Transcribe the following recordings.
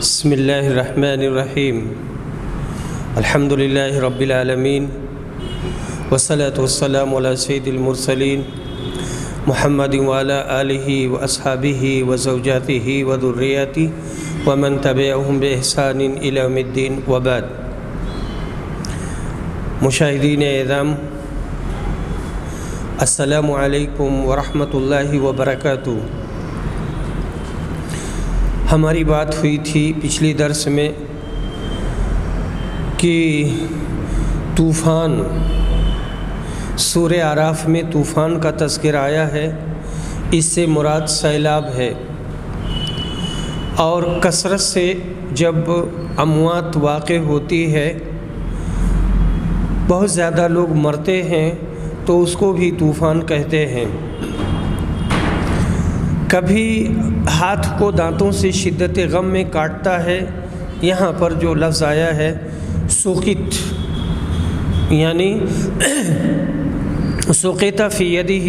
بسم اللہ الرحمن الرحیم الحمد للہ رب العالمین والصلاة والسلام علی سید المرسلین محمد وعلی آلہ واصحابہ وزوجاتہ وذریاتہ ومن تبعہم بإحسان الی یوم الدین وبعد۔ مشاہدین اعظام، السلام علیکم ورحمۃ اللہ وبرکاتہ۔ ہماری بات ہوئی تھی پچھلی درس میں کہ طوفان، سورہ اعراف میں طوفان کا تذکر آیا ہے، اس سے مراد سیلاب ہے، اور کثرت سے جب اموات واقع ہوتی ہے، بہت زیادہ لوگ مرتے ہیں تو اس کو بھی طوفان کہتے ہیں۔ کبھی ہاتھ کو دانتوں سے شدت غم میں کاٹتا ہے، یہاں پر جو لفظ آیا ہے سقط، یعنی سقط فی یدہ،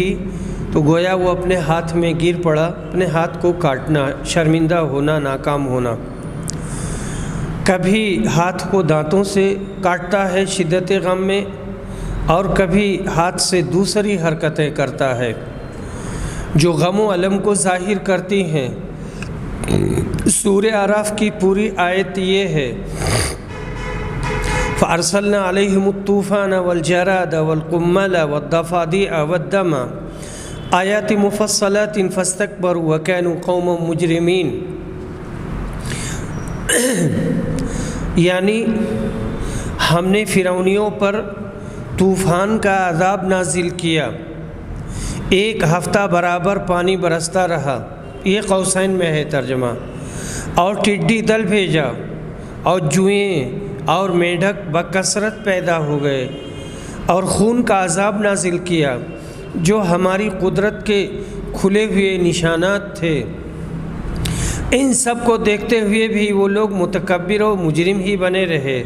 تو گویا وہ اپنے ہاتھ میں گر پڑا، اپنے ہاتھ کو کاٹنا، شرمندہ ہونا، ناکام ہونا۔ کبھی ہاتھ کو دانتوں سے کاٹتا ہے شدت غم میں، اور کبھی ہاتھ سے دوسری حرکتیں کرتا ہے جو غم و الم کو ظاہر کرتی ہیں۔ سورہ اعراف کی پوری آیت یہ ہے، فَأَرْسَلْنَا عَلَيْهِمُ الطُّوفَانَ وَالْجَرَادَ وَالْقُمَّلَ وَالضَّفَادِعَ وَالدَّمَ آیَاتٍ مُفَصَّلَاتٍ فَاسْتَكْبَرُوا وَكَانُوا قَوْمًا مُجْرِمِينَ۔ یعنی ہم نے فرعونیوں پر طوفان کا عذاب نازل کیا، 1 ہفتہ برابر پانی برستا رہا، یہ قوسین میں ہے ترجمہ، اور ٹڈی دل بھیجا، اور جوئیں اور میڈک بکثرت پیدا ہو گئے، اور خون کا عذاب نازل کیا جو ہماری قدرت کے کھلے ہوئے نشانات تھے۔ ان سب کو دیکھتے ہوئے بھی وہ لوگ متکبر و مجرم ہی بنے رہے۔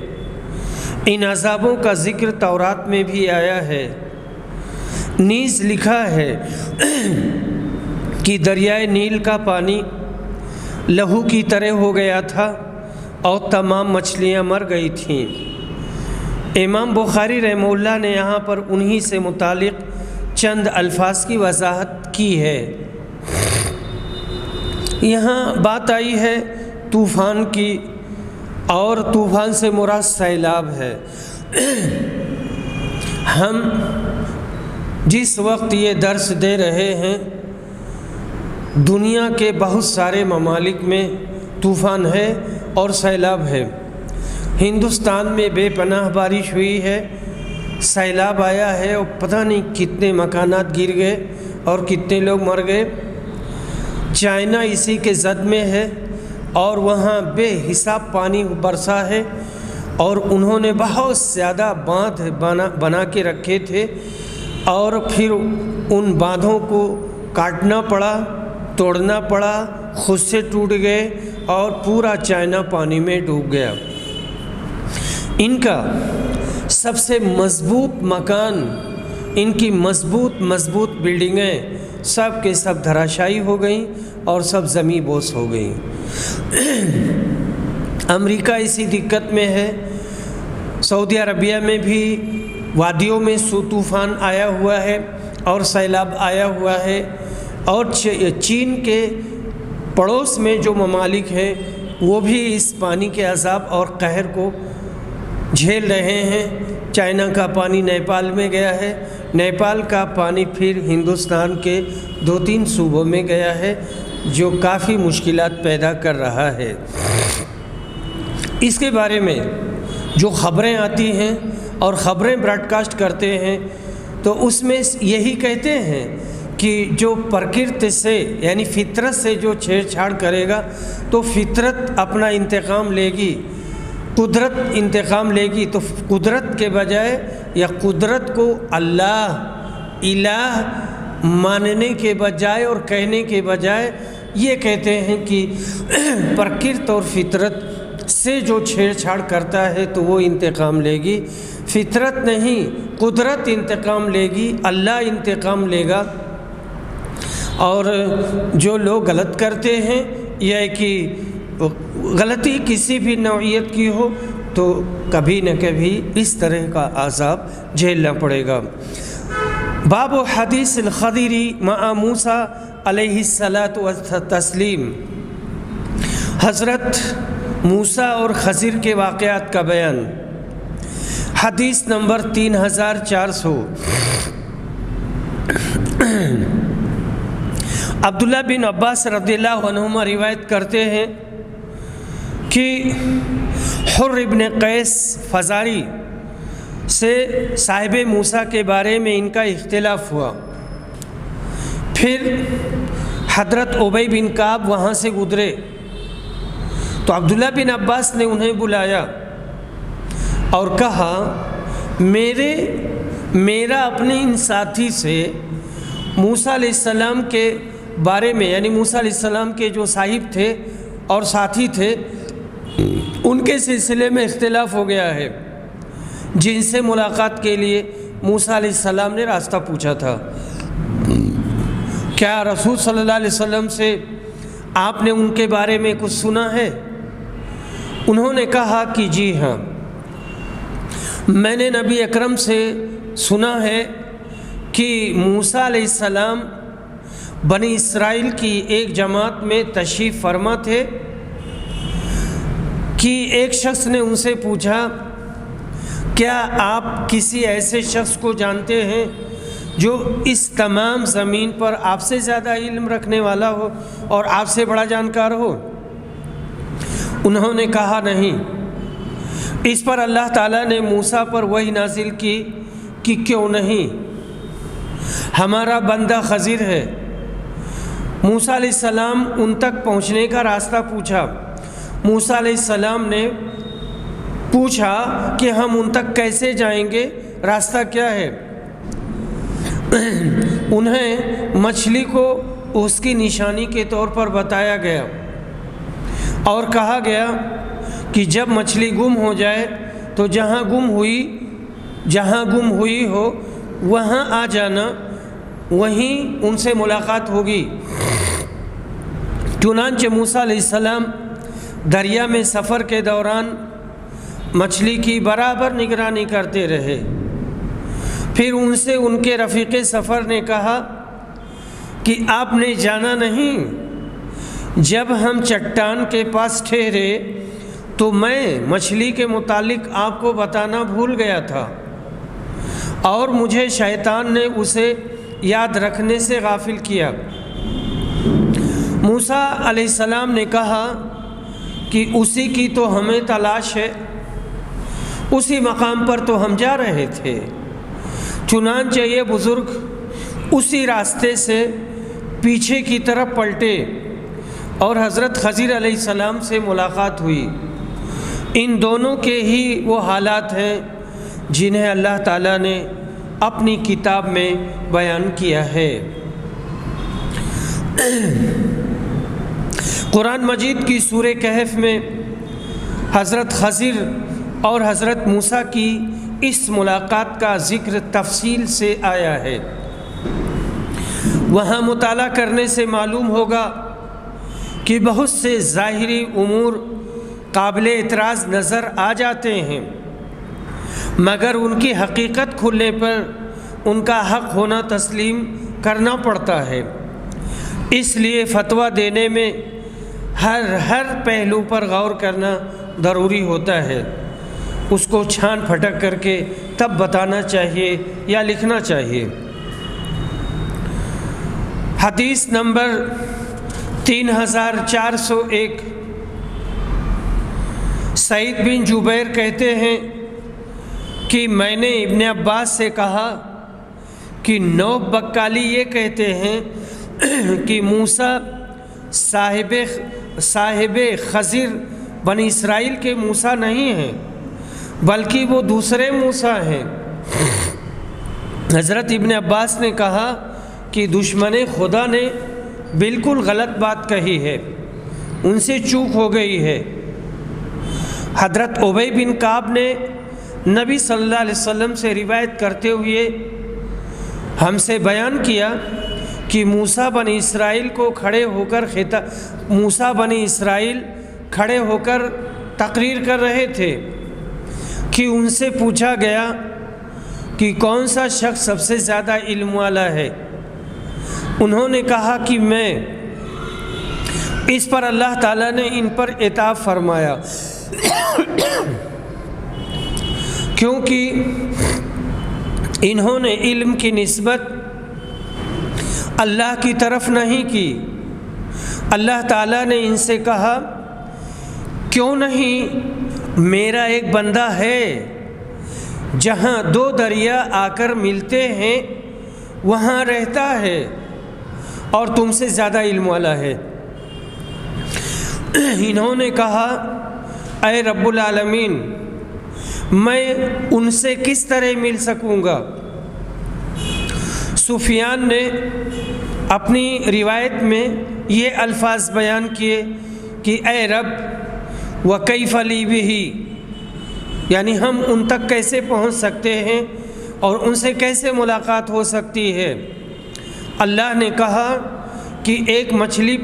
ان عذابوں کا ذکر تورات میں بھی آیا ہے، نیز لکھا ہے کہ دریائے نیل کا پانی لہو کی طرح ہو گیا تھا اور تمام مچھلیاں مر گئی تھیں۔ امام بخاری رحمہ اللہ نے یہاں پر انہی سے متعلق چند الفاظ کی وضاحت کی ہے۔ یہاں بات آئی ہے طوفان کی، اور طوفان سے مراد سیلاب ہے۔ ہم جس وقت یہ درس دے رہے ہیں، دنیا کے بہت سارے ممالک میں طوفان ہے اور سیلاب ہے۔ ہندوستان میں بے پناہ بارش ہوئی ہے، سیلاب آیا ہے، اور پتہ نہیں کتنے مکانات گر گئے اور کتنے لوگ مر گئے۔ چائنا اسی کے زد میں ہے، اور وہاں بے حساب پانی برسا ہے، اور انہوں نے بہت زیادہ باندھ بنا کے رکھے تھے، اور پھر ان باندھوں کو کاٹنا پڑا، توڑنا پڑا، خود سے ٹوٹ گئے، اور پورا چائنا پانی میں ڈوب گیا۔ ان کا سب سے مضبوط مکان، ان کی مضبوط بلڈنگیں سب کے سب دھراشائی ہو گئیں اور سب زمیں بوس ہو گئیں۔ امریکہ اسی دقت میں ہے، سعودی عربیہ میں بھی وادیوں میں طوفان آیا ہوا ہے اور سیلاب آیا ہوا ہے، اور چین کے پڑوس میں جو ممالک ہیں وہ بھی اس پانی کے عذاب اور قہر کو جھیل رہے ہیں۔ چائنا کا پانی نیپال میں گیا ہے، نیپال کا پانی پھر ہندوستان کے 2-3 صوبوں میں گیا ہے، جو کافی مشکلات پیدا کر رہا ہے۔ اس کے بارے میں جو خبریں آتی ہیں اور خبریں براڈ کاسٹ کرتے ہیں، تو اس میں یہی کہتے ہیں کہ جو پرکرت سے یعنی فطرت سے جو چھیڑ چھاڑ کرے گا تو فطرت اپنا انتقام لے گی، قدرت انتقام لے گی۔ تو قدرت کے بجائے یا قدرت کو اللہ الہ ماننے کے بجائے اور کہنے کے بجائے یہ کہتے ہیں کہ پرکرت اور فطرت سے جو چھیڑ چھاڑ کرتا ہے تو وہ انتقام لے گی، فطرت نہیں، قدرت انتقام لے گی، اللہ انتقام لے گا۔ اور جو لوگ غلط کرتے ہیں یہ ہے کہ غلطی کسی بھی نوعیت کی ہو تو کبھی نہ کبھی اس طرح کا عذاب جھیلنا پڑے گا۔ باب حدیث الخضر مع موسیٰ علیہ الصلاۃ والتسلیم، حضرت موسیٰ اور خضر کے واقعات کا بیان۔ حدیث نمبر 3400، عبداللہ بن عباس رضی اللہ عنہما روایت کرتے ہیں کہ حر ابن قیس فزاری سے صاحب موسیٰ کے بارے میں ان کا اختلاف ہوا۔ پھر حضرت ابی بن کعب وہاں سے گزرے تو عبداللہ بن عباس نے انہیں بلایا اور کہا میرا اپنے ان ساتھی سے موسیٰ علیہ السلام کے بارے میں، یعنی موسیٰ علیہ السلام کے جو صاحب تھے اور ساتھی تھے، ان کے سلسلے میں اختلاف ہو گیا ہے، جن سے ملاقات کے لیے موسیٰ علیہ السلام نے راستہ پوچھا تھا۔ کیا رسول صلی اللہ علیہ وسلم سے آپ نے ان کے بارے میں کچھ سنا ہے؟ انہوں نے کہا کہ جی ہاں، میں نے نبی اکرم سے سنا ہے کہ موسیٰ علیہ السلام بنی اسرائیل کی ایک جماعت میں تشریف فرما تھے کہ ایک شخص نے ان سے پوچھا، کیا آپ کسی ایسے شخص کو جانتے ہیں جو اس تمام زمین پر آپ سے زیادہ علم رکھنے والا ہو اور آپ سے بڑا جانکار ہو؟ انہوں نے کہا نہیں۔ اس پر اللہ تعالیٰ نے موسیٰ پر وحی نازل کی کہ کیوں نہیں، ہمارا بندہ خضر ہے۔ موسیٰ علیہ السلام ان تک پہنچنے کا راستہ پوچھا۔ موسیٰ علیہ السلام نے پوچھا کہ ہم ان تک کیسے جائیں گے، راستہ کیا ہے؟ انہیں مچھلی کو اس کی نشانی کے طور پر بتایا گیا اور کہا گیا کہ جب مچھلی گم ہو جائے تو جہاں گم ہوئی ہو وہاں آ جانا، وہیں ان سے ملاقات ہوگی۔ چنانچہ موسیٰ علیہ السلام دریا میں سفر کے دوران مچھلی کی برابر نگرانی کرتے رہے۔ پھر ان سے ان کے رفیق سفر نے کہا کہ آپ نے جانا نہیں، جب ہم چٹان کے پاس ٹھہرے تو میں مچھلی کے متعلق آپ کو بتانا بھول گیا تھا اور مجھے شیطان نے اسے یاد رکھنے سے غافل کیا۔ موسیٰ علیہ السلام نے کہا کہ اسی کی تو ہمیں تلاش ہے، اسی مقام پر تو ہم جا رہے تھے۔ چنانچہ یہ بزرگ اسی راستے سے پیچھے کی طرف پلٹے اور حضرت خضر علیہ السلام سے ملاقات ہوئی۔ ان دونوں کے ہی وہ حالات ہیں جنہیں اللہ تعالیٰ نے اپنی کتاب میں بیان کیا ہے۔ قرآن مجید کی سورہ کہف میں حضرت خضر اور حضرت موسیٰ کی اس ملاقات کا ذکر تفصیل سے آیا ہے۔ وہاں مطالعہ کرنے سے معلوم ہوگا کہ بہت سے ظاہری امور قابل اعتراض نظر آ جاتے ہیں، مگر ان کی حقیقت کھلنے پر ان کا حق ہونا تسلیم کرنا پڑتا ہے۔ اس لیے فتویٰ دینے میں ہر پہلو پر غور کرنا ضروری ہوتا ہے، اس کو چھان پھٹک کر کے تب بتانا چاہیے یا لکھنا چاہیے۔ حدیث نمبر 3401، سعید بن جبیر کہتے ہیں کہ میں نے ابن عباس سے کہا کہ نوب بکالی یہ کہتے ہیں کہ موسیٰ صاحب خضر بنی اسرائیل کے موسیٰ نہیں ہیں، بلکہ وہ دوسرے موسیٰ ہیں۔ حضرت ابن عباس نے کہا کہ دشمن خدا نے بالکل غلط بات کہی ہے، ان سے چوک ہو گئی ہے۔ حضرت ابی بن کعب نے نبی صلی اللہ علیہ وسلم سے روایت کرتے ہوئے ہم سے بیان کیا کہ موسیٰ بنی اسرائیل کھڑے ہو کر تقریر کر رہے تھے کہ ان سے پوچھا گیا کہ کون سا شخص سب سے زیادہ علم والا ہے. انہوں نے کہا کہ میں. اس پر اللہ تعالیٰ نے ان پر عتاب فرمایا کیونکہ انہوں نے علم کی نسبت اللہ کی طرف نہیں کی. اللہ تعالیٰ نے ان سے کہا کیوں نہیں میرا ایک بندہ ہے جہاں دو دریا آ کر ملتے ہیں وہاں رہتا ہے اور تم سے زیادہ علم والا ہے. انہوں نے کہا اے رب العالمین میں ان سے کس طرح مل سکوں گا. سفیان نے اپنی روایت میں یہ الفاظ بیان کیے کہ اے رب وکیف لی بہ، یعنی ہم ان تک کیسے پہنچ سکتے ہیں اور ان سے کیسے ملاقات ہو سکتی ہے. اللہ نے کہا کہ ایک مچھلی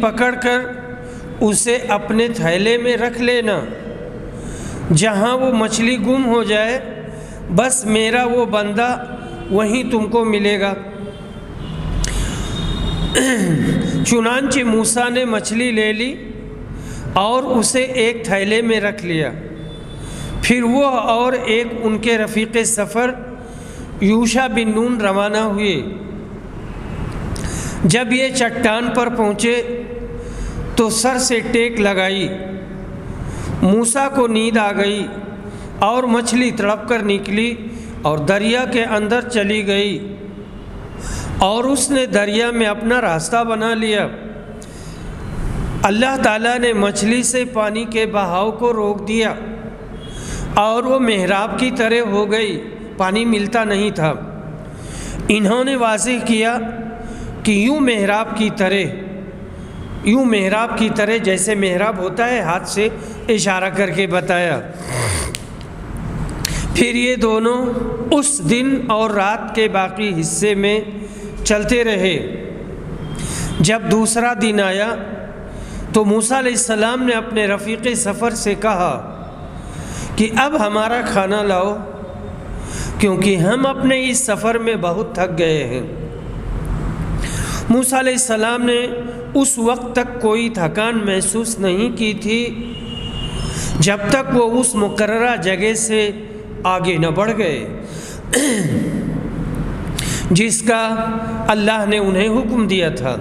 پکڑ کر اسے اپنے تھیلے میں رکھ لینا، جہاں وہ مچھلی گم ہو جائے بس میرا وہ بندہ وہیں تم کو ملے گا. چنانچہ موسیٰ نے مچھلی لے لی اور اسے ایک تھیلے میں رکھ لیا. پھر وہ اور ایک ان کے رفیق سفر یوشع بن نون روانہ ہوئے. جب یہ چٹان پر پہنچے تو سر سے ٹیک لگائی. موسیٰ کو نیند آ گئی اور مچھلی تڑپ کر نکلی اور دریا کے اندر چلی گئی اور اس نے دریا میں اپنا راستہ بنا لیا. اللہ تعالیٰ نے مچھلی سے پانی کے بہاؤ کو روک دیا اور وہ محراب کی طرح ہو گئی، پانی ملتا نہیں تھا. انہوں نے واضح کیا کہ یوں محراب کی طرح جیسے محراب ہوتا ہے، ہاتھ سے اشارہ کر کے بتایا. پھر یہ دونوں اس دن اور رات کے باقی حصے میں چلتے رہے. جب دوسرا دن آیا تو موسیٰ علیہ السلام نے اپنے رفیق سفر سے کہا کہ اب ہمارا کھانا لاؤ کیونکہ ہم اپنے اس سفر میں بہت تھک گئے ہیں. موسیٰ علیہ السلام نے اس وقت تک کوئی تھکان محسوس نہیں کی تھی جب تک وہ اس مقررہ جگہ سے آگے نہ بڑھ گئے جس کا اللہ نے انہیں حکم دیا تھا.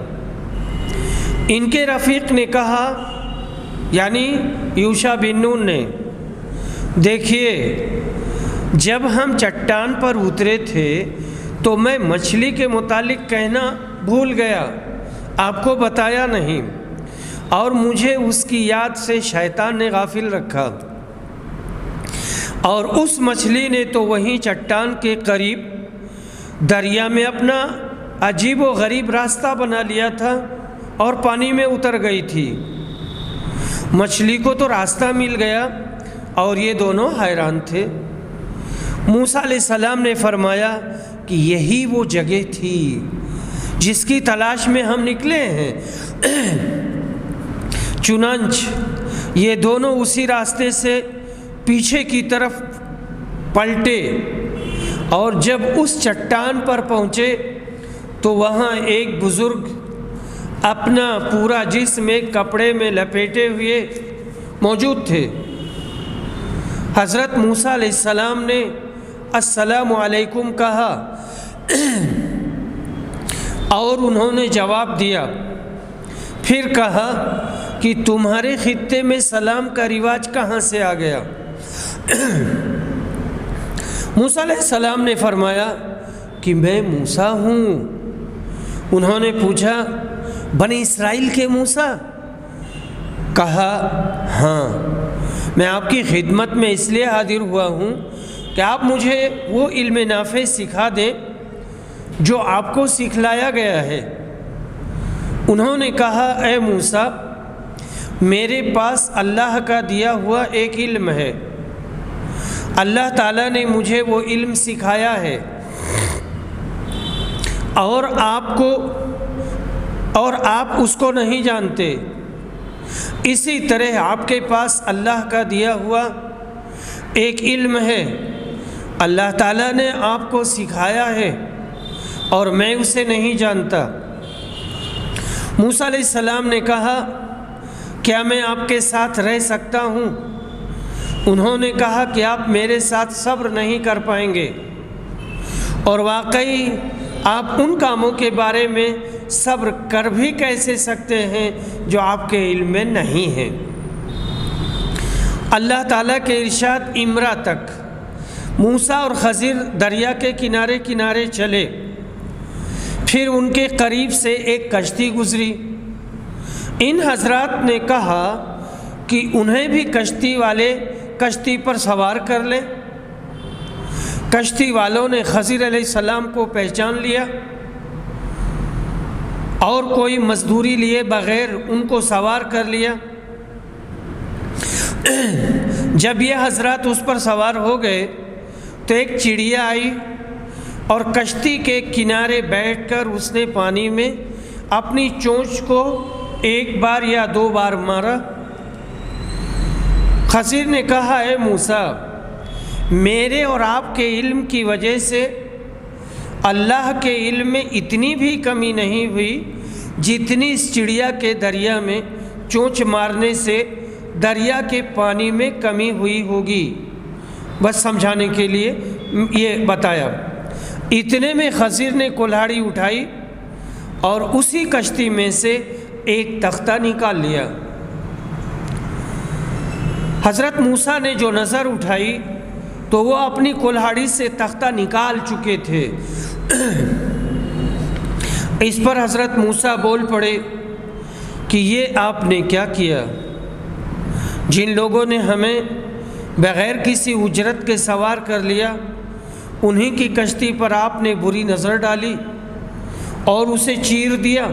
ان کے رفیق نے کہا، یعنی یوشع بن نون نے، دیکھیے جب ہم چٹان پر اترے تھے تو میں مچھلی کے متعلق کہنا بھول گیا، آپ کو بتایا نہیں، اور مجھے اس کی یاد سے شیطان نے غافل رکھا، اور اس مچھلی نے تو وہیں چٹان کے قریب دریا میں اپنا عجیب و غریب راستہ بنا لیا تھا اور پانی میں اتر گئی تھی. مچھلی کو تو راستہ مل گیا اور یہ دونوں حیران تھے. موسیٰ علیہ السلام نے فرمایا کہ یہی وہ جگہ تھی جس کی تلاش میں ہم نکلے ہیں. چنانچہ یہ دونوں اسی راستے سے پیچھے کی طرف پلٹے اور جب اس چٹان پر پہنچے تو وہاں ایک بزرگ اپنا پورا جسم ایک کپڑے میں لپیٹے ہوئے موجود تھے. حضرت موسیٰ علیہ السلام نے السلام علیکم کہا اور انہوں نے جواب دیا. پھر کہا کہ تمہارے خطے میں سلام کا رواج کہاں سے آ گیا؟ موسیٰ علیہ السلام نے فرمایا کہ میں موسیٰ ہوں. انہوں نے پوچھا بنی اسرائیل کے موسیٰ؟ کہا ہاں، میں آپ کی خدمت میں اس لیے حاضر ہوا ہوں کہ آپ مجھے وہ علم نافع سکھا دیں جو آپ کو سکھلایا گیا ہے. انہوں نے کہا اے موسیٰ، میرے پاس اللہ کا دیا ہوا ایک علم ہے، اللہ تعالیٰ نے مجھے وہ علم سکھایا ہے اور آپ اس کو نہیں جانتے. اسی طرح آپ کے پاس اللہ کا دیا ہوا ایک علم ہے، اللہ تعالیٰ نے آپ کو سکھایا ہے اور میں اسے نہیں جانتا۔ موسیٰ علیہ السلام نے کہا کیا میں آپ کے ساتھ رہ سکتا ہوں؟ انہوں نے کہا کہ آپ میرے ساتھ صبر نہیں کر پائیں گے، اور واقعی آپ ان کاموں کے بارے میں صبر کر بھی کیسے سکتے ہیں جو آپ کے علم میں نہیں ہیں۔ اللہ تعالیٰ کے ارشاد امرا تک موسیٰ اور خضر دریا کے کنارے کنارے چلے، پھر ان کے قریب سے ایک کشتی گزری۔ ان حضرات نے کہا کہ انہیں بھی کشتی والے کشتی پر سوار کر لیں۔ کشتی والوں نے خضر علیہ السلام کو پہچان لیا اور کوئی مزدوری لیے بغیر ان کو سوار کر لیا۔ جب یہ حضرات اس پر سوار ہو گئے تو ایک چڑیا آئی اور کشتی کے کنارے بیٹھ کر اس نے پانی میں اپنی چونچ کو ایک بار یا دو بار مارا۔ خضر نے کہا اے موسیٰ، میرے اور آپ کے علم کی وجہ سے اللہ کے علم میں اتنی بھی کمی نہیں ہوئی جتنی اس چڑیا کے دریا میں چونچ مارنے سے دریا کے پانی میں کمی ہوئی ہوگی۔ بس سمجھانے کے لیے یہ بتایا۔ اتنے میں خضر نے کلہاڑی اٹھائی اور اسی کشتی میں سے ایک تختہ نکال لیا۔ حضرت موسیٰ نے جو نظر اٹھائی تو وہ اپنی کلہاڑی سے تختہ نکال چکے تھے۔ اس پر حضرت موسیٰ بول پڑے کہ یہ آپ نے کیا کیا؟ جن لوگوں نے ہمیں بغیر کسی اجرت کے سوار کر لیا، انہی کی کشتی پر آپ نے بری نظر ڈالی اور اسے چیر دیا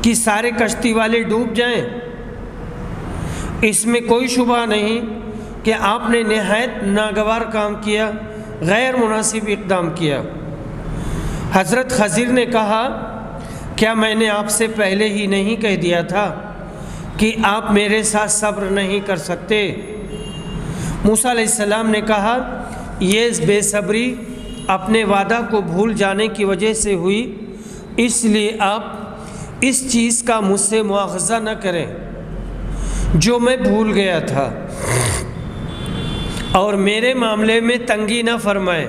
کہ سارے کشتی والے ڈوب جائیں۔ اس میں کوئی شبہ نہیں کہ آپ نے نہایت ناگوار کام کیا، غیر مناسب اقدام کیا۔ حضرت خضر نے کہا کیا میں نے آپ سے پہلے ہی نہیں کہہ دیا تھا کہ آپ میرے ساتھ صبر نہیں کر سکتے؟ موسیٰ علیہ السلام نے کہا یہ بے صبری اپنے وعدہ کو بھول جانے کی وجہ سے ہوئی، اس لیے آپ اس چیز کا مجھ سے مواخذہ نہ کریں جو میں بھول گیا تھا، اور میرے معاملے میں تنگی نہ فرمائیں۔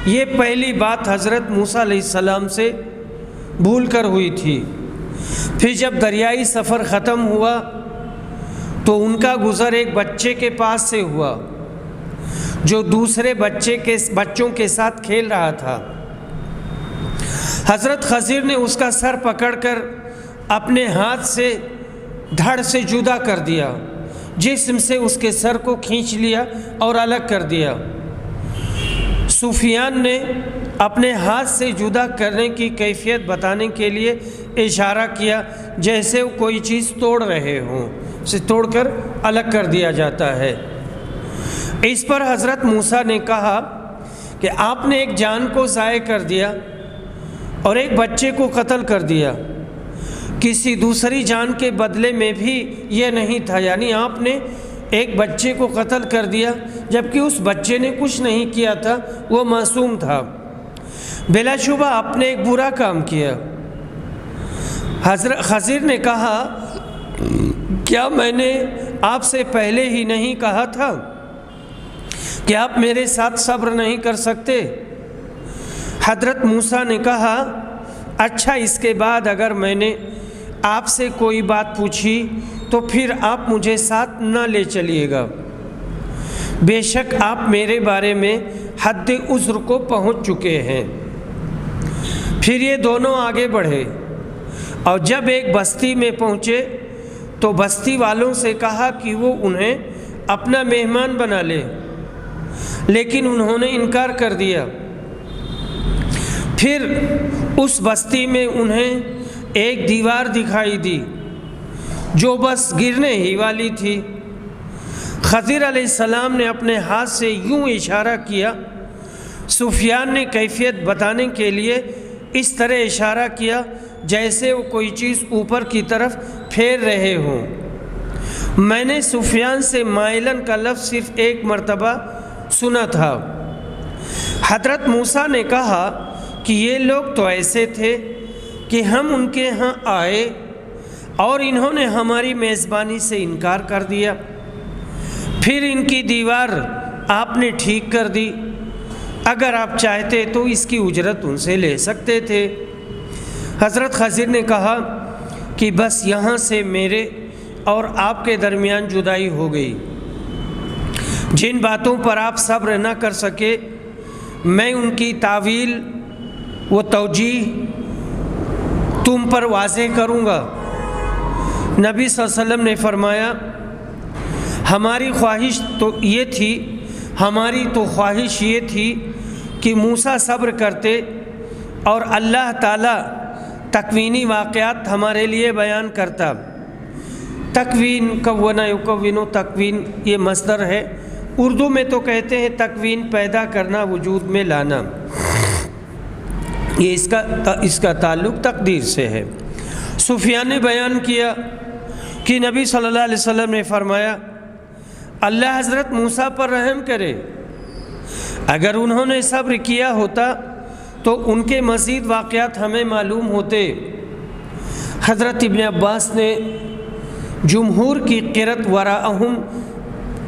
یہ پہلی بات حضرت موسیٰ علیہ السلام سے بھول کر ہوئی تھی۔ پھر جب دریائی سفر ختم ہوا تو ان کا گزر ایک بچے کے پاس سے ہوا جو دوسرے بچوں کے ساتھ کھیل رہا تھا۔ حضرت خضر نے اس کا سر پکڑ کر اپنے ہاتھ سے دھڑ سے جدا کر دیا، جسم سے اس کے سر کو کھینچ لیا اور الگ کر دیا۔ سفیان نے اپنے ہاتھ سے جدا کرنے کی کیفیت بتانے کے لیے اشارہ کیا جیسے وہ کوئی چیز توڑ رہے ہوں، اسے توڑ کر الگ کر دیا جاتا ہے۔ اس پر حضرت موسیٰ نے کہا کہ آپ نے ایک جان کو ضائع کر دیا اور ایک بچے کو قتل کر دیا، کسی دوسری جان کے بدلے میں بھی یہ نہیں تھا، یعنی آپ نے ایک بچے کو قتل کر دیا جبکہ اس بچے نے کچھ نہیں کیا تھا، وہ معصوم تھا۔ بلا شبہ آپ نے ایک برا کام کیا۔ حضرت خضر نے کہا کیا میں نے آپ سے پہلے ہی نہیں کہا تھا کہ آپ میرے ساتھ صبر نہیں کر سکتے؟ حضرت موسیٰ نے کہا اچھا، اس کے بعد اگر میں نے آپ سے کوئی بات پوچھی تو پھر آپ مجھے ساتھ نہ لے چلیے گا، بے شک آپ میرے بارے میں حد عذر کو پہنچ چکے ہیں۔ پھر یہ دونوں آگے بڑھے اور جب ایک بستی میں پہنچے تو بستی والوں سے کہا کہ وہ انہیں اپنا مہمان بنا لے، لیکن انہوں نے انکار کر دیا۔ پھر اس بستی میں انہیں ایک دیوار دکھائی دی جو بس گرنے ہی والی تھی۔ خضر علیہ السلام نے اپنے ہاتھ سے یوں اشارہ کیا، سفیان نے کیفیت بتانے کے لیے اس طرح اشارہ کیا جیسے وہ کوئی چیز اوپر کی طرف پھیر رہے ہوں۔ میں نے سفیان سے مائلن کا لفظ صرف ایک مرتبہ سنا تھا۔ حضرت موسیٰ نے کہا کہ یہ لوگ تو ایسے تھے کہ ہم ان کے ہاں آئے اور انہوں نے ہماری میزبانی سے انکار کر دیا، پھر ان کی دیوار آپ نے ٹھیک کر دی، اگر آپ چاہتے تو اس کی اجرت ان سے لے سکتے تھے۔ حضرت خضر نے کہا کہ بس یہاں سے میرے اور آپ کے درمیان جدائی ہو گئی۔ جن باتوں پر آپ صبر نہ کر سکے میں ان کی تعویل و توجیہ تم پر واضح کروں گا۔ نبی صلی اللہ علیہ وسلم نے فرمایا ہماری تو خواہش یہ تھی کہ موسیٰ صبر کرتے اور اللہ تعالیٰ تکوینی واقعات ہمارے لیے بیان کرتا۔ تکوین کون یکون، تکوین یہ مصدر ہے، اردو میں تو کہتے ہیں تکوین پیدا کرنا، وجود میں لانا، یہ اس کا تعلق تقدیر سے ہے۔ سفیان نے بیان کیا کہ نبی صلی اللہ علیہ وسلم نے فرمایا اللہ حضرت موسیٰ پر رحم کرے، اگر انہوں نے صبر کیا ہوتا تو ان کے مزید واقعات ہمیں معلوم ہوتے۔ حضرت ابن عباس نے جمہور کی قرأت وراءہم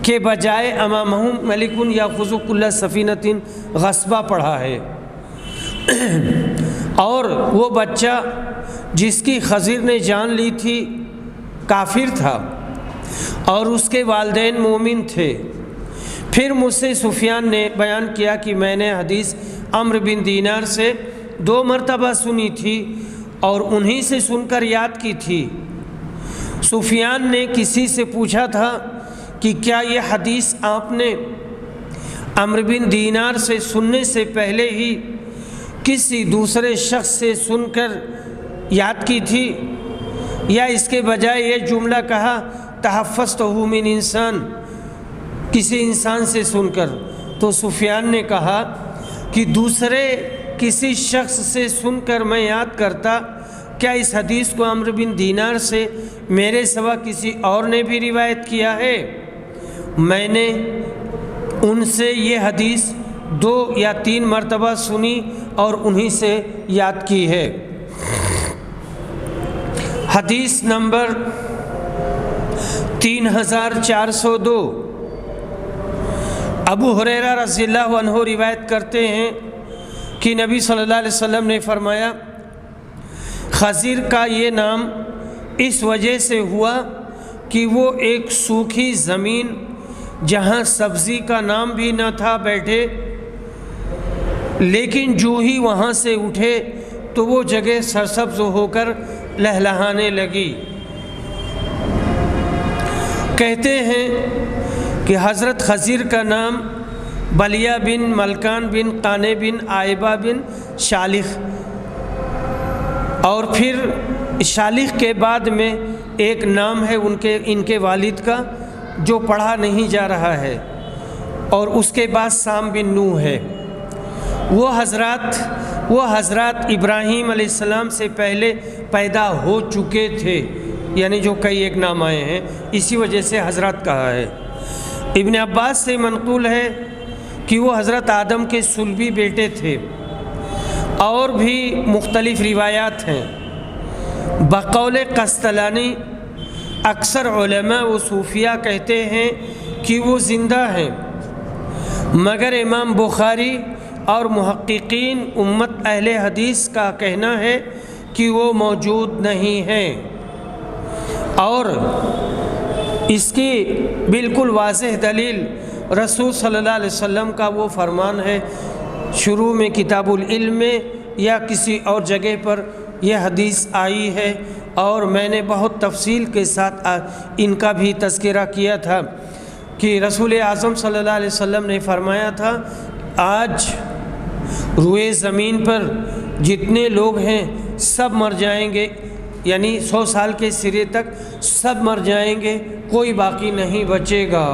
کے بجائے امامہم ملک یاخذ کل سفینۃ غصبہ پڑھا ہے، اور وہ بچہ جس کی خضر نے جان لی تھی کافر تھا اور اس کے والدین مومن تھے۔ پھر مجھ سے سفیان نے بیان کیا کہ میں نے حدیث عمرو بن دینار سے 2 مرتبہ سنی تھی اور انہی سے سن کر یاد کی تھی۔ سفیان نے کسی سے پوچھا تھا کہ کیا یہ حدیث آپ نے عمرو بن دینار سے سننے سے پہلے ہی کسی دوسرے شخص سے سن کر یاد کی تھی، یا اس کے بجائے یہ جملہ کہا تحفظتہ من انسان، کسی انسان سے سن کر؟ تو سفیان نے کہا کہ دوسرے کسی شخص سے سن کر میں یاد کرتا، کیا اس حدیث کو عمرو بن دینار سے میرے سوا کسی اور نے بھی روایت کیا ہے؟ میں نے ان سے یہ حدیث 2 یا 3 مرتبہ سنی اور انہی سے یاد کی ہے۔ حدیث نمبر 3402، ابو ہریرہ رضی اللہ عنہ روایت کرتے ہیں کہ نبی صلی اللہ علیہ وسلم نے فرمایا خضر کا یہ نام اس وجہ سے ہوا کہ وہ ایک سوکھی زمین جہاں سبزی کا نام بھی نہ تھا بیٹھے، لیکن جو ہی وہاں سے اٹھے تو وہ جگہ سرسبز ہو کر لہلہانے لگی۔ کہتے ہیں کہ حضرت خضر کا نام بلیہ بن ملکان بن قانے بن عائبہ بن شالخ، اور پھر شالخ کے بعد میں ایک نام ہے ان کے والد کا جو پڑھا نہیں جا رہا ہے، اور اس کے بعد سام بن نوح ہے۔ وہ حضرات ابراہیم علیہ السلام سے پہلے پیدا ہو چکے تھے، یعنی جو کئی ایک نام آئے ہیں، اسی وجہ سے حضرات کہا ہے۔ ابن عباس سے منقول ہے کہ وہ حضرت آدم کے صلبی بیٹے تھے، اور بھی مختلف روایات ہیں۔ بقول قسطلانی اکثر علماء و صوفیہ کہتے ہیں کہ وہ زندہ ہیں، مگر امام بخاری اور محققین امت اہل حدیث کا کہنا ہے کہ وہ موجود نہیں ہیں، اور اس کی بالکل واضح دلیل رسول صلی اللہ علیہ وسلم کا وہ فرمان ہے، شروع میں کتاب العلم میں یا کسی اور جگہ پر یہ حدیث آئی ہے، اور میں نے بہت تفصیل کے ساتھ ان کا بھی تذکرہ کیا تھا کہ رسول اعظم صلی اللہ علیہ وسلم نے فرمایا تھا آج روئے زمین پر جتنے لوگ ہیں سب مر جائیں گے، یعنی 100 سال کے سرے تک سب مر جائیں گے، کوئی باقی نہیں بچے گا،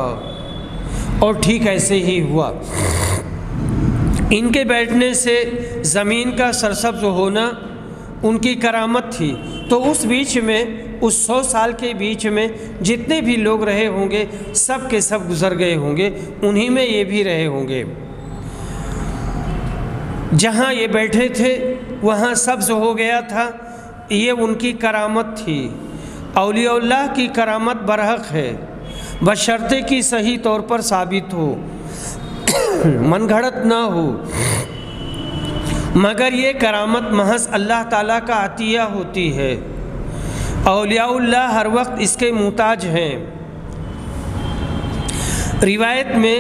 اور ٹھیک ایسے ہی ہوا۔ ان کے بیٹھنے سے زمین کا سرسبز ہونا ان کی کرامت تھی۔ تو اس بیچ میں، اس 100 سال کے بیچ میں جتنے بھی لوگ رہے ہوں گے سب کے سب گزر گئے ہوں گے، انہی میں یہ بھی رہے ہوں گے۔ جہاں یہ بیٹھے تھے وہاں سبز ہو گیا تھا، یہ ان کی کرامت تھی۔ اولیاء اللہ کی کرامت برحق ہے، بشرطے کی صحیح طور پر ثابت ہو، من گھڑت نہ ہو، مگر یہ کرامت محض اللہ تعالیٰ کا عطیہ ہوتی ہے۔ اولیاء اللہ ہر وقت اس کے محتاج ہیں۔ روایت میں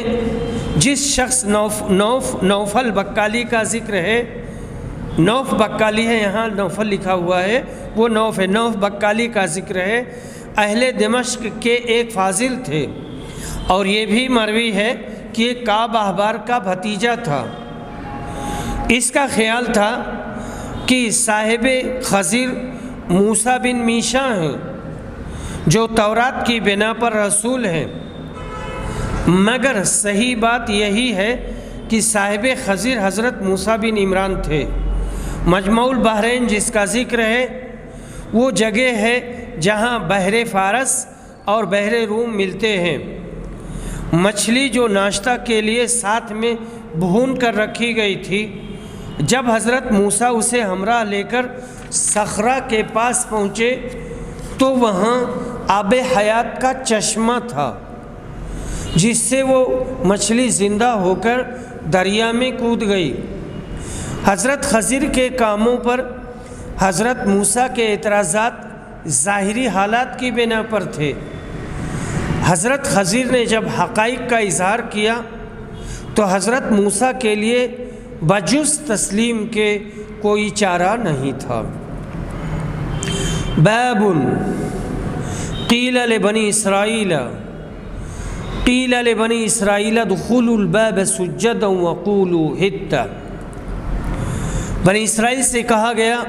جس شخص نوفل بقالی کا ذکر ہے، نوف بقالی ہے، یہاں نوفل لکھا ہوا ہے، وہ نوف ہے، نوف بقالی کا ذکر ہے، اہل دمشق کے ایک فاضل تھے، اور یہ بھی مروی ہے کہ یہ کعب احبار کا بھتیجا تھا۔ اس کا خیال تھا کہ صاحب خضر موسیٰ بن میشا ہیں جو تورات کی بنا پر رسول ہیں، مگر صحیح بات یہی ہے کہ صاحب خضر حضرت موسیٰ بن عمران تھے۔ مجمع البحرین جس کا ذکر ہے وہ جگہ ہے جہاں بحر فارس اور بحر روم ملتے ہیں۔ مچھلی جو ناشتہ کے لیے ساتھ میں بھون کر رکھی گئی تھی، جب حضرت موسیٰ اسے ہمراہ لے کر صخرہ کے پاس پہنچے تو وہاں آب حیات کا چشمہ تھا، جس سے وہ مچھلی زندہ ہو کر دریا میں کود گئی۔ حضرت خضر کے کاموں پر حضرت موسیٰ کے اعتراضات ظاہری حالات کی بنا پر تھے۔ حضرت خضر نے جب حقائق کا اظہار کیا تو حضرت موسیٰ کے لیے بجز تسلیم کے کوئی چارہ نہیں تھا۔ باب قیل لبنی اسرائیل ادخلوا الباب سجدا وقولوا حطہ۔ بنی اسرائیل سے کہا گیا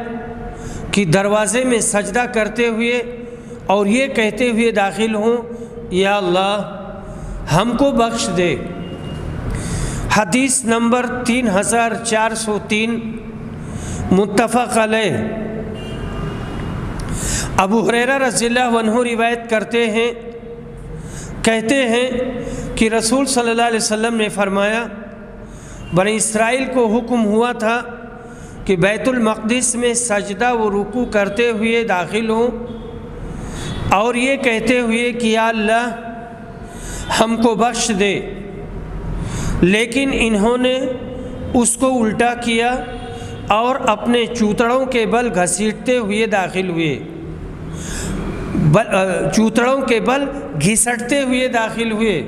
کہ دروازے میں سجدہ کرتے ہوئے اور یہ کہتے ہوئے داخل ہوں، یا اللہ ہم کو بخش دے۔ حدیث نمبر 3403 متفق علیہ۔ ابو ہریرہ رضی اللہ عنہ روایت کرتے ہیں، کہتے ہیں کہ رسول صلی اللہ علیہ وسلم نے فرمایا، بنی اسرائیل کو حکم ہوا تھا کہ بیت المقدس میں سجدہ و رکوع کرتے ہوئے داخل ہوں اور یہ کہتے ہوئے کہ یا اللہ ہم کو بخش دے، لیکن انہوں نے اس کو الٹا کیا اور اپنے چوتڑوں کے بل گھسیٹتے ہوئے داخل ہوئے، چوتڑوں کے بل گھسٹتے ہوئے داخل ہوئے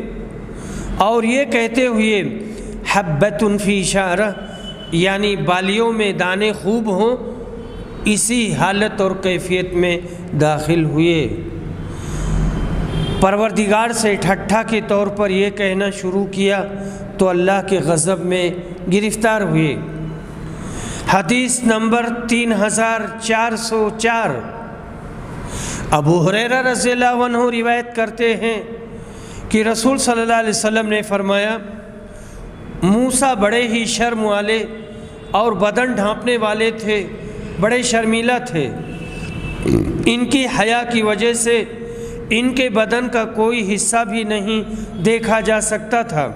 اور یہ کہتے ہوئے حبۃ فی شعرہ، یعنی بالیوں میں دانے خوب ہوں، اسی حالت اور کیفیت میں داخل ہوئے۔ پروردگار سے ٹھٹھا کے طور پر یہ کہنا شروع کیا تو اللہ کے غضب میں گرفتار ہوئے۔ حدیث نمبر 3404۔ ابو ہریرہ رضی اللہ عنہ روایت کرتے ہیں کہ رسول صلی اللہ علیہ وسلم نے فرمایا، موسیٰ بڑے ہی شرم والے اور بدن ڈھانپنے والے تھے، بڑے شرمیلا تھے، ان کی حیا کی وجہ سے ان کے بدن کا کوئی حصہ بھی نہیں دیکھا جا سکتا تھا۔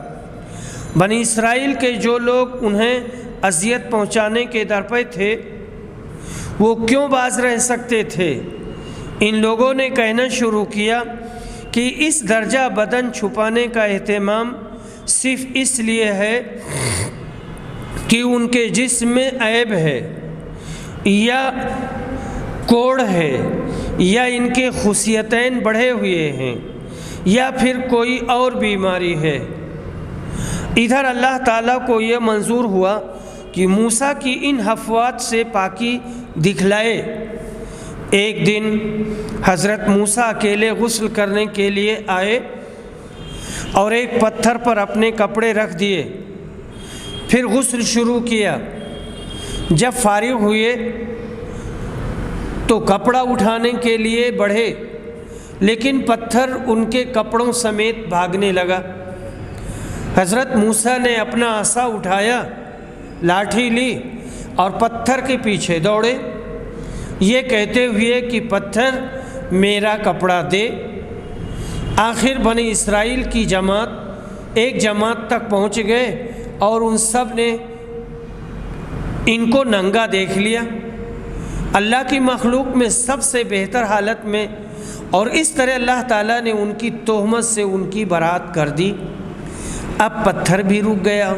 بنی اسرائیل کے جو لوگ انہیں اذیت پہنچانے کے درپے تھے وہ کیوں باز رہ سکتے تھے؟ ان لوگوں نے کہنا شروع کیا کہ اس درجہ بدن چھپانے کا اہتمام صرف اس لیے ہے کہ ان کے جسم میں عیب ہے یا کوڑ ہے یا ان کے خصیتین بڑھے ہوئے ہیں یا پھر کوئی اور بیماری ہے۔ ادھر اللہ تعالیٰ کو یہ منظور ہوا کہ موسیٰ کی ان حفوات سے پاکی دکھلائے۔ ایک دن حضرت موسیٰ اکیلے غسل کرنے کے لیے آئے اور ایک پتھر پر اپنے کپڑے رکھ دیے، پھر غسل شروع کیا۔ جب فارغ ہوئے تو کپڑا اٹھانے کے لیے بڑھے، لیکن پتھر ان کے کپڑوں سمیت بھاگنے لگا۔ حضرت موسیٰ نے اپنا عصا اٹھایا، لاٹھی لی اور پتھر کے پیچھے دوڑے۔ یہ کہتے ہوئے کہ پتھر میرا کپڑا دے۔ آخر بنی اسرائیل کی جماعت ایک جماعت تک پہنچ گئے اور ان سب نے ان کو ننگا دیکھ لیا، اللہ کی مخلوق میں سب سے بہتر حالت میں، اور اس طرح اللہ تعالیٰ نے ان کی تہمت سے ان کی برات کر دی۔ اب پتھر بھی رک گیا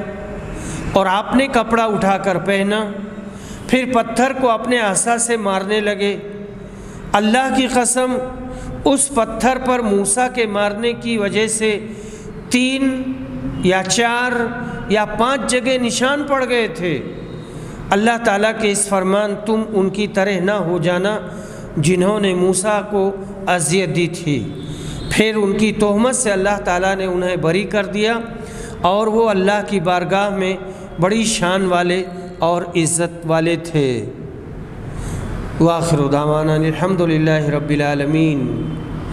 اور آپ نے کپڑا اٹھا کر پہنا، پھر پتھر کو اپنے عصا سے مارنے لگے۔ اللہ کی قسم، اس پتھر پر موسیٰ کے مارنے کی وجہ سے 3 یا 4 یا 5 جگہ نشان پڑ گئے تھے۔ اللہ تعالیٰ کے اس فرمان، تم ان کی طرح نہ ہو جانا جنہوں نے موسیٰ کو اذیت دی تھی۔ پھر ان کی تہمت سے اللہ تعالیٰ نے انہیں بری کر دیا، اور وہ اللہ کی بارگاہ میں بڑی شان والے اور عزت والے تھے۔ وآخر دعوانا الحمد للہ رب العالمین۔